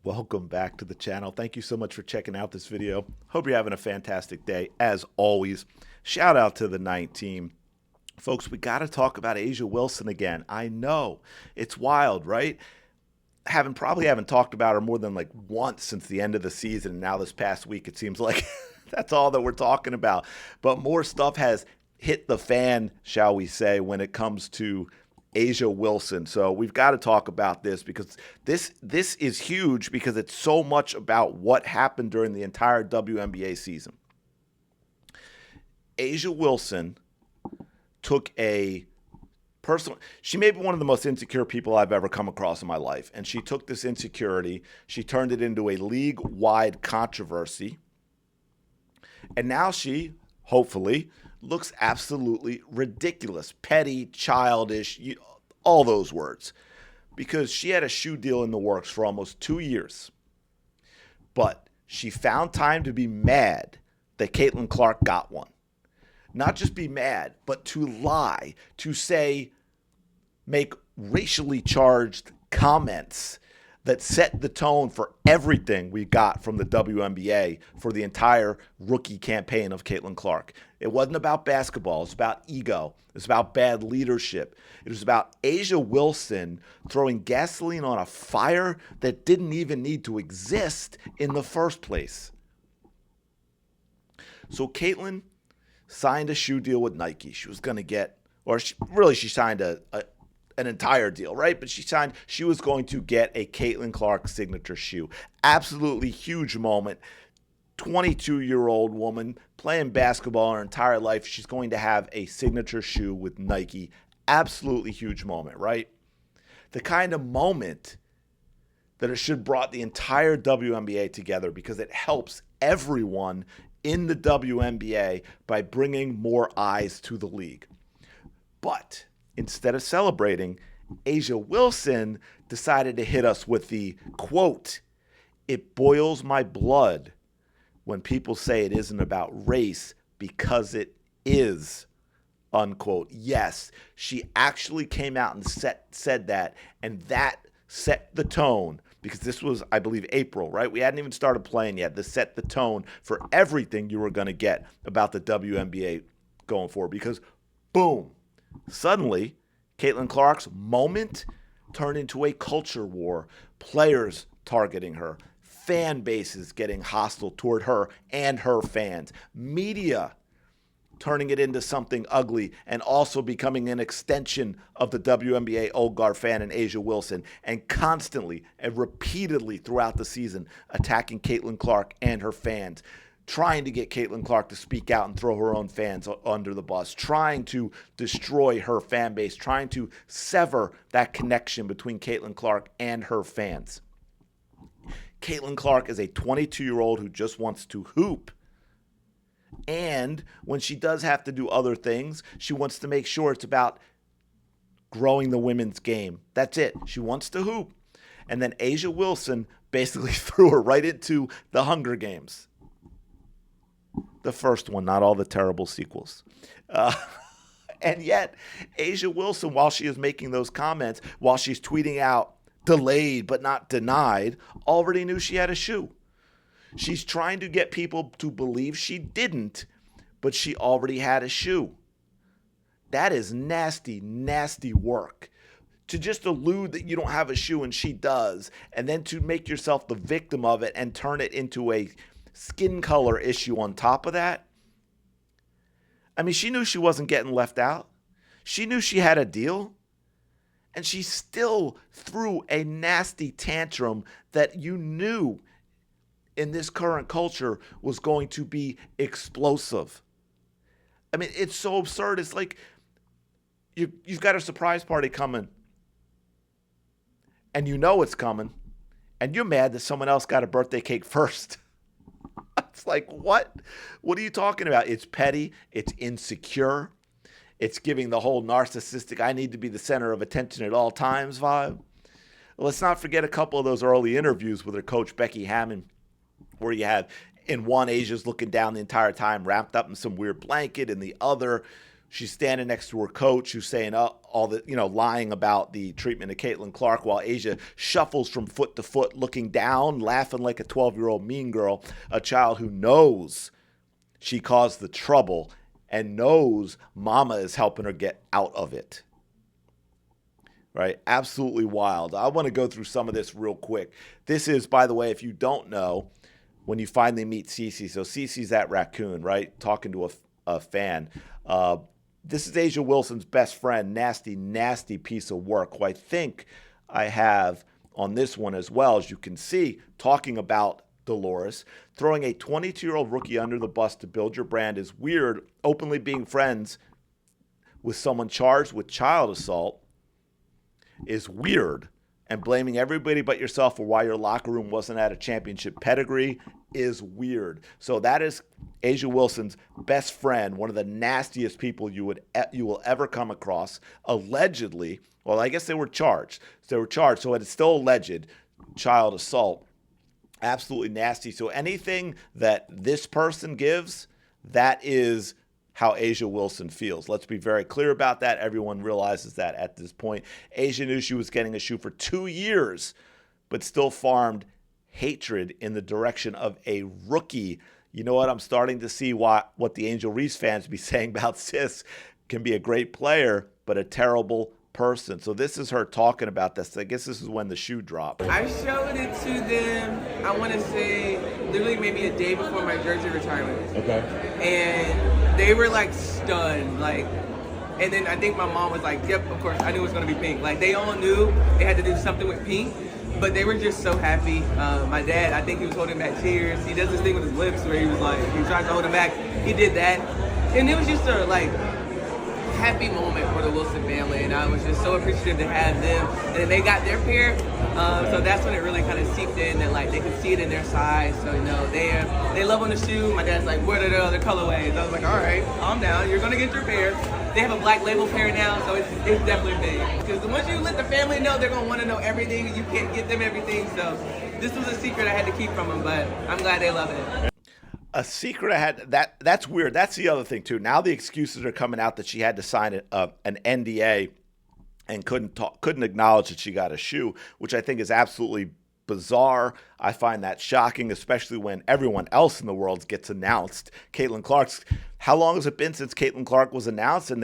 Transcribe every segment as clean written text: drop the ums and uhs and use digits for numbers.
Welcome back to the channel. Thank you so much for checking out this video. Hope you're having a fantastic day. As always, shout out to the Night team. Folks, we got to talk about A'ja Wilson again. I know it's wild, right? Probably haven't talked about her more than like once since the end of the season. And now this past week, it seems like that's all that we're talking about. But more stuff has hit the fan, shall we say, when it comes to A'ja Wilson. So we've got to talk about this because this is huge because it's so much about what happened during the entire WNBA season. A'ja Wilson took a personal, she may be one of the most insecure people I've ever come across in my life. And she took this insecurity, she turned it into a league-wide controversy. And now she, hopefully, looks absolutely ridiculous, petty, childish, all those words. Because she had a shoe deal in the works for almost 2 years. But she found time to be mad that Caitlin Clark got one. Not just be mad, but to lie, to say, make racially charged comments that set the tone for everything we got from the WNBA for the entire rookie campaign of Caitlin Clark. It wasn't about basketball. It was about ego. It was about bad leadership. It was about A'ja Wilson throwing gasoline on a fire that didn't even need to exist in the first place. So Caitlin signed a shoe deal with Nike. She was going to get, she signed an entire deal, right? But she was going to get a Caitlin Clark signature shoe. Absolutely huge moment. 22-year-old woman playing basketball her entire life. She's going to have a signature shoe with Nike. Absolutely huge moment, right? The kind of moment that it should have brought the entire WNBA together because it helps everyone in the WNBA by bringing more eyes to the league. But instead of celebrating, A'ja Wilson decided to hit us with the quote, "It boils my blood when people say it isn't about race because it is," unquote. Yes, she actually came out and said that, and that set the tone because this was, I believe, April, right? We hadn't even started playing yet. This set the tone for everything you were going to get about the WNBA going forward because, boom, suddenly, Caitlin Clark's moment turned into a culture war. Players targeting her, fan bases getting hostile toward her and her fans, media turning it into something ugly and also becoming an extension of the WNBA old guard fan and A'ja Wilson, and constantly and repeatedly throughout the season attacking Caitlin Clark and her fans, trying to get Caitlin Clark to speak out and throw her own fans under the bus, trying to destroy her fan base, trying to sever that connection between Caitlin Clark and her fans. Caitlin Clark is a 22-year-old who just wants to hoop. And when she does have to do other things, she wants to make sure it's about growing the women's game. That's it. She wants to hoop. And then A'ja Wilson basically threw her right into the Hunger Games. The first one, not all the terrible sequels. And yet, A'ja Wilson, while she is making those comments, while she's tweeting out delayed but not denied, already knew she had a shoe. She's trying to get people to believe she didn't, but she already had a shoe. That is nasty, nasty work. To just allude that you don't have a shoe and she does, and then to make yourself the victim of it and turn it into a skin color issue on top of that. I mean, she knew she wasn't getting left out. She knew she had a deal. And she still threw a nasty tantrum that you knew in this current culture was going to be explosive. I mean, it's so absurd. It's like you've got a surprise party coming, and you know it's coming, and you're mad that someone else got a birthday cake first. It's like, what? What are you talking about? It's petty. It's insecure. It's giving the whole narcissistic, I need to be the center of attention at all times vibe. Let's not forget a couple of those early interviews with her coach, Becky Hammon, where you have in one, A'ja's looking down the entire time, wrapped up in some weird blanket, and the other, She's standing next to her coach who's saying all the, lying about the treatment of Caitlin Clark, while Asia shuffles from foot to foot, looking down, laughing like a 12-year-old mean girl, a child who knows she caused the trouble and knows mama is helping her get out of it. Right? Absolutely wild. I want to go through some of this real quick. This is, by the way, if you don't know, when you finally meet Cece. So Cece's that raccoon, right? Talking to a fan. This is Asia Wilson's best friend, nasty, nasty piece of work, who I think I have on this one as well, as you can see, talking about Dolores. Throwing a 22-year-old rookie under the bus to build your brand is weird. Openly being friends with someone charged with child assault is weird. And blaming everybody but yourself for why your locker room wasn't at a championship pedigree is weird. So that is Asia Wilson's best friend, one of the nastiest people you will ever come across. Allegedly, well, I guess they were charged. So it's still alleged child assault. Absolutely nasty. So anything that this person gives, that is how Asia Wilson feels. Let's be very clear about that. Everyone realizes that at this point. Asia knew she was getting a shoe for 2 years, but still farmed hatred in the direction of a rookie. You know what? I'm starting to see what the Angel Reese fans be saying about Sis. Can be a great player, but a terrible person. So this is her talking about this. I guess this is when the shoe dropped. I showed it to them, I want to say, literally maybe a day before my jersey retirement. Okay. And they were like stunned, and then I think my mom was like, yep, of course, I knew it was going to be pink. Like, they all knew it had to do something with pink, but they were just so happy. My dad, I think he was holding back tears. He does this thing with his lips where he tried to hold it back. He did that. And it was just a, happy moment for the Wilson family, and I was just so appreciative to have them. And they got their pair, so that's when it really kind of seeped in, and they could see it in their size. So they love on the shoe. My dad's like, "What are the other colorways?" I was like, "All right, calm down. You're gonna get your pair." They have a black label pair now, so it's definitely big. Because once you let the family know, they're gonna want to know everything. You can't get them everything, so this was a secret I had to keep from them, but I'm glad they love it. A secret I had, that's weird. That's the other thing, too. Now the excuses are coming out that she had to sign an NDA and couldn't acknowledge that she got a shoe, which I think is absolutely bizarre. I find that shocking, especially when everyone else in the world gets announced. Caitlin Clark's, how long has it been since Caitlin Clark was announced? And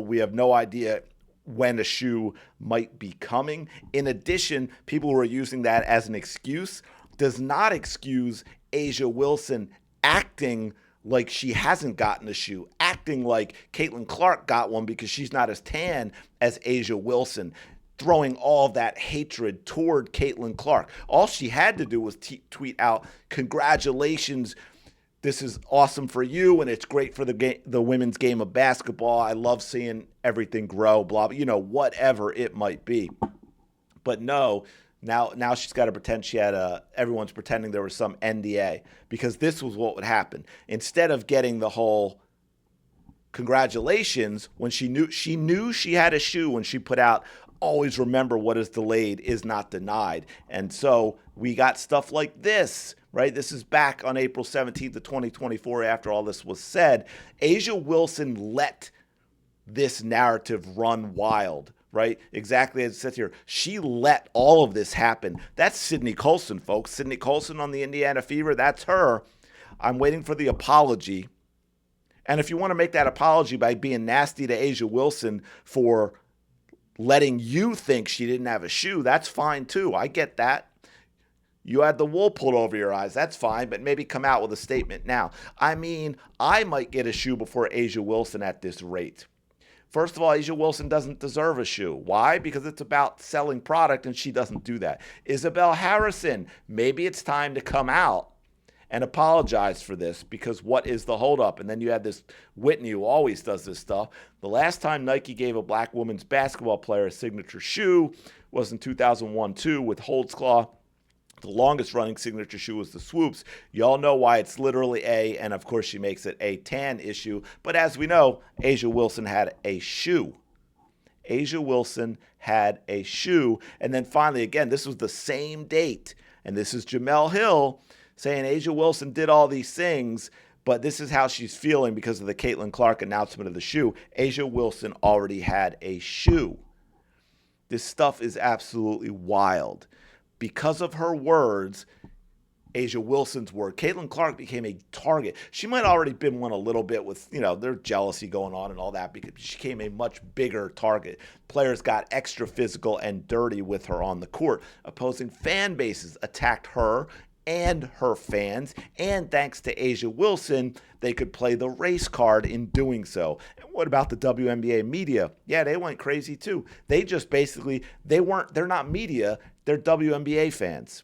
we have no idea when a shoe might be coming. In addition, people who are using that as an excuse does not excuse Asia Wilson acting like she hasn't gotten a shoe, acting like Caitlin Clark got one because she's not as tan as Asia Wilson, throwing all that hatred toward Caitlin Clark. All she had to do was tweet out, "Congratulations, this is awesome for you, and it's great for the women's game of basketball. I love seeing everything grow," blah, blah, whatever it might be. But no, Now she's got to pretend she had everyone's pretending there was some NDA, because this was what would happen. Instead of getting the whole congratulations, when she knew she had a shoe, when she put out, "Always remember, what is delayed is not denied." And so we got stuff like this, right? This is back on April 17th of 2024 after all this was said. Asia Wilson let this narrative run wild. Right? Exactly as it says here. She let all of this happen. That's Sydney Colson, folks. Sydney Colson on the Indiana Fever. That's her. I'm waiting for the apology. And if you want to make that apology by being nasty to Asia Wilson for letting you think she didn't have a shoe, that's fine too. I get that. You had the wool pulled over your eyes. That's fine, but maybe come out with a statement now. I mean, I might get a shoe before Asia Wilson at this rate. First of all, Asia Wilson doesn't deserve a shoe. Why? Because it's about selling product, and she doesn't do that. Isabel Harrison, maybe it's time to come out and apologize for this, because what is the holdup? And then you have this Whitney who always does this stuff. The last time Nike gave a black women's basketball player a signature shoe was in 2001-2 with Holtzclaw. The longest running signature shoe was the Swoops. Y'all know why it's literally A, and of course she makes it a tan issue. But as we know, Asia Wilson had a shoe. Asia Wilson had a shoe. And then finally, again, this was the same date. And this is Jamel Hill saying Asia Wilson did all these things, But this is how she's feeling because of the Caitlin Clark announcement of the shoe. A'ja Wilson already had a shoe. This stuff is absolutely wild. Because of her words, A'ja Wilson's word, Caitlin Clark became a target. She might already been one a little bit with, their jealousy going on and all that, because she became a much bigger target. Players got extra physical and dirty with her on the court. Opposing fan bases attacked her and her fans, and thanks to A'ja Wilson, they could play the race card in doing so. And what about the WNBA media? Yeah, they went crazy too. They just basically, they're not media, they're WNBA fans.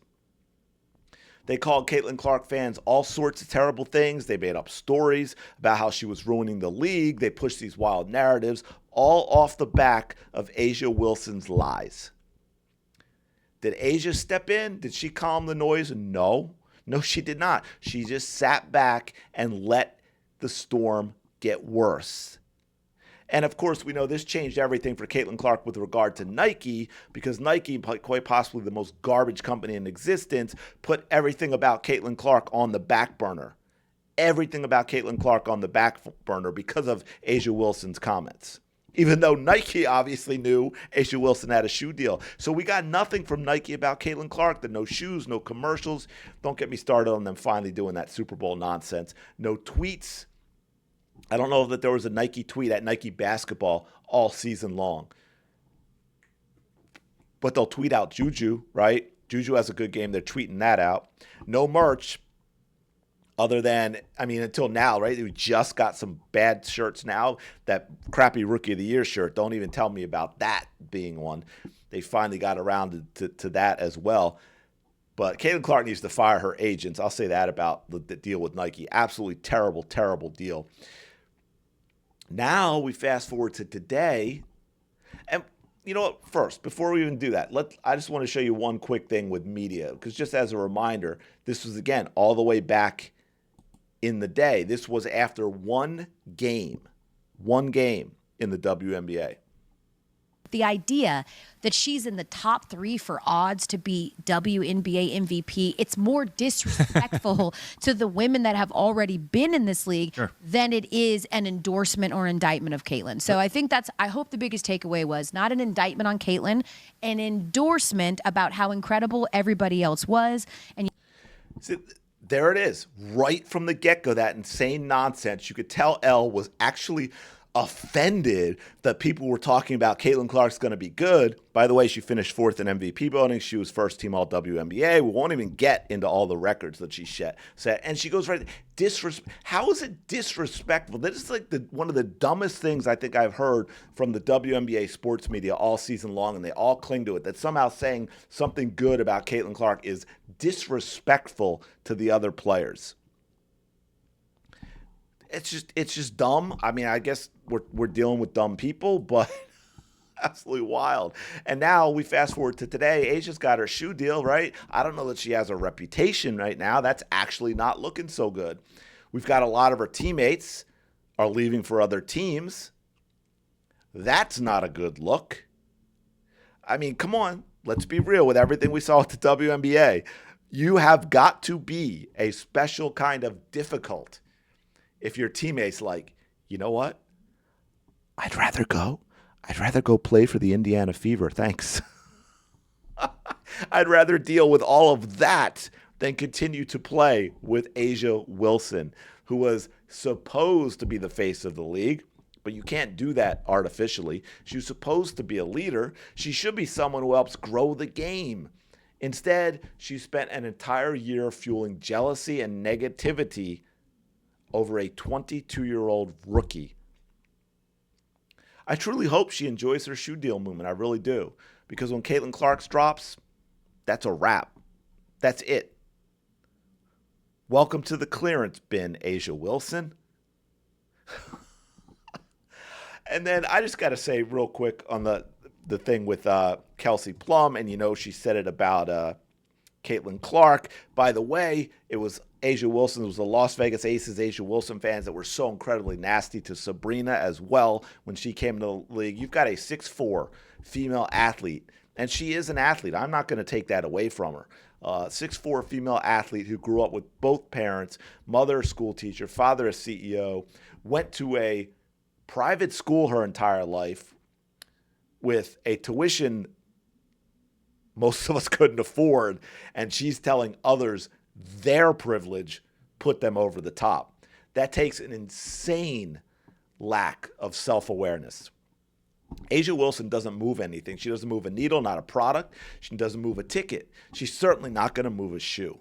They called Caitlin Clark fans all sorts of terrible things. They made up stories about how she was ruining the league. They pushed these wild narratives, all off the back of A'ja Wilson's lies. Did A'ja step in? Did she calm the noise? No. No, she did not. She just sat back and let the storm get worse. And of course, we know this changed everything for Caitlin Clark with regard to Nike, because Nike, quite possibly the most garbage company in existence, put everything about Caitlin Clark on the back burner. Everything about Caitlin Clark on the back burner because of A'ja Wilson's comments. Even though Nike obviously knew A'ja Wilson had a shoe deal. So we got nothing from Nike about Caitlin Clark. No shoes, no commercials. Don't get me started on them finally doing that Super Bowl nonsense. No tweets. I don't know that there was a Nike tweet at Nike basketball all season long. But they'll tweet out Juju, right? Juju has a good game. They're tweeting that out. No merch. Other than, until now, right? We just got some bad shirts now. That crappy Rookie of the Year shirt, don't even tell me about that being one. They finally got around to that as well. But Caitlin Clark needs to fire her agents. I'll say that about the deal with Nike. Absolutely terrible, terrible deal. Now we fast forward to today. And you know what? First, before we even do that, I just want to show you one quick thing with media. Because just as a reminder, this was, again, all the way back in the day. This was after one game in the WNBA. The idea that she's in the top 3 for odds to be WNBA MVP, it's more disrespectful to the women that have already been in this league than it is an endorsement or indictment of Caitlin. So I hope the biggest takeaway was not an indictment on Caitlin, an endorsement about how incredible everybody else was. And there it is, right from the get-go, that insane nonsense. You could tell Elle was actually offended that people were talking about Caitlin Clark's going to be good. By the way, she finished 4th in MVP voting. She was first team all WNBA. We won't even get into all the records that she set. And she goes right, how is it disrespectful? That is like one of the dumbest things I think I've heard from the WNBA sports media all season long, and they all cling to it, that somehow saying something good about Caitlin Clark is disrespectful to the other players. It's just dumb. I guess we're dealing with dumb people, but absolutely wild. And now we fast forward to today. A'ja's got her shoe deal, right? I don't know that she has a reputation right now. That's actually not looking so good. We've got a lot of her teammates are leaving for other teams. That's not a good look. Come on. Let's be real with everything we saw at the WNBA. You have got to be a special kind of difficult if your teammates like, you know what? I'd rather go play for the Indiana Fever. Thanks. I'd rather deal with all of that than continue to play with A'ja Wilson, who was supposed to be the face of the league, but you can't do that artificially. She's supposed to be a leader. She should be someone who helps grow the game. Instead, she spent an entire year fueling jealousy and negativity over a 22-year-old rookie. I truly hope she enjoys her shoe deal movement. I really do. Because when Caitlin Clark drops, that's a wrap. That's it. Welcome to the clearance bin, A'ja Wilson. And then I just got to say real quick on the thing with Kelsey Plum, and she said it about Caitlin Clark. By the way, it was A'ja Wilson. It was the Las Vegas Aces A'ja Wilson fans that were so incredibly nasty to Sabrina as well when she came to the league. You've got a 6'4" female athlete, and she is an athlete. I'm not going to take that away from her. 6'4" female athlete who grew up with both parents, mother a school teacher, father a CEO, went to a private school her entire life with a tuition most of us couldn't afford, and she's telling others their privilege put them over the top. That takes an insane lack of self-awareness. A'ja Wilson doesn't move anything. She doesn't move a needle, not a product. She doesn't move a ticket. She's certainly not going to move a shoe.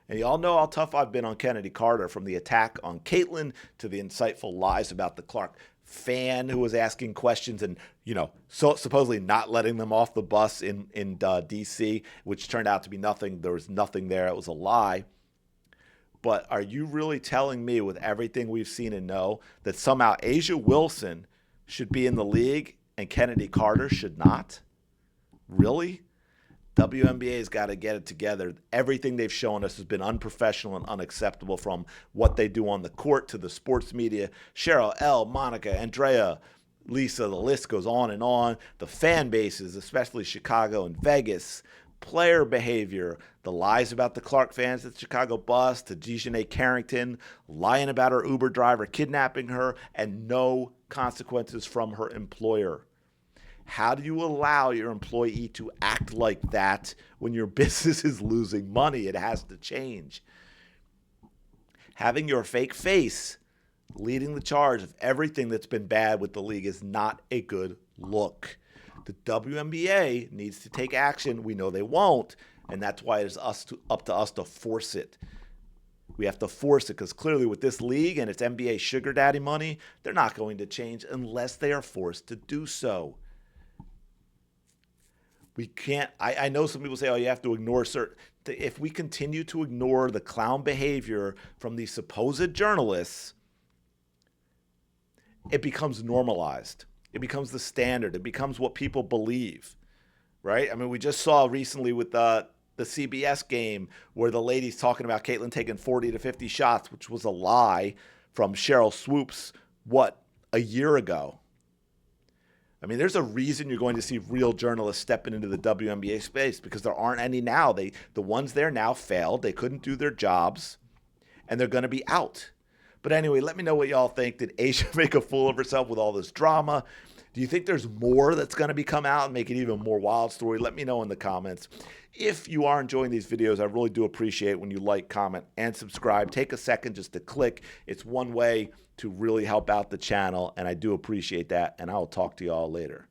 And you all know how tough I've been on Kennedy Carter, from the attack on Caitlyn to the insightful lies about the Clark fan who was asking questions and, so supposedly not letting them off the bus in D.C., which turned out to be nothing. There was nothing there. It was a lie. But are you really telling me, with everything we've seen and know, that somehow A'ja Wilson should be in the league and Kennedy Carter should not? Really? WNBA's got to get it together. Everything they've shown us has been unprofessional and unacceptable, from what they do on the court to the sports media. Cheryl, Elle, Monica, Andrea, Lisa, the list goes on and on. The fan bases, especially Chicago and Vegas, player behavior, the lies about the Clark fans at Chicago bus, to Dejanay Carrington lying about her Uber driver, kidnapping her, and no consequences from her employer. How do you allow your employee to act like that when your business is losing money? It has to change. Having your fake face leading the charge of everything that's been bad with the league is not a good look. The WNBA needs to take action. We know they won't, and that's why it is up to us to force it. We have to force it, because clearly with this league and its NBA sugar daddy money, they're not going to change unless they are forced to do so. We can't, I know some people say, oh, you have to ignore certain. If we continue to ignore the clown behavior from these supposed journalists, it becomes normalized. It becomes the standard. It becomes what people believe, right? I mean, we just saw recently with the CBS game where the lady's talking about Caitlyn taking 40 to 50 shots, which was a lie from Cheryl Swoops, a year ago? I mean, there's a reason you're going to see real journalists stepping into the WNBA space, because there aren't any now. The ones there now failed. They couldn't do their jobs, and they're going to be out. But anyway, let me know what y'all think. Did A'ja make a fool of herself with all this drama? Do you think there's more that's going to come out and make it even more wild story? Let me know in the comments. If you are enjoying these videos, I really do appreciate when you like, comment, and subscribe. Take a second just to click. It's one way to really help out the channel, and I do appreciate that, and I'll talk to y'all later.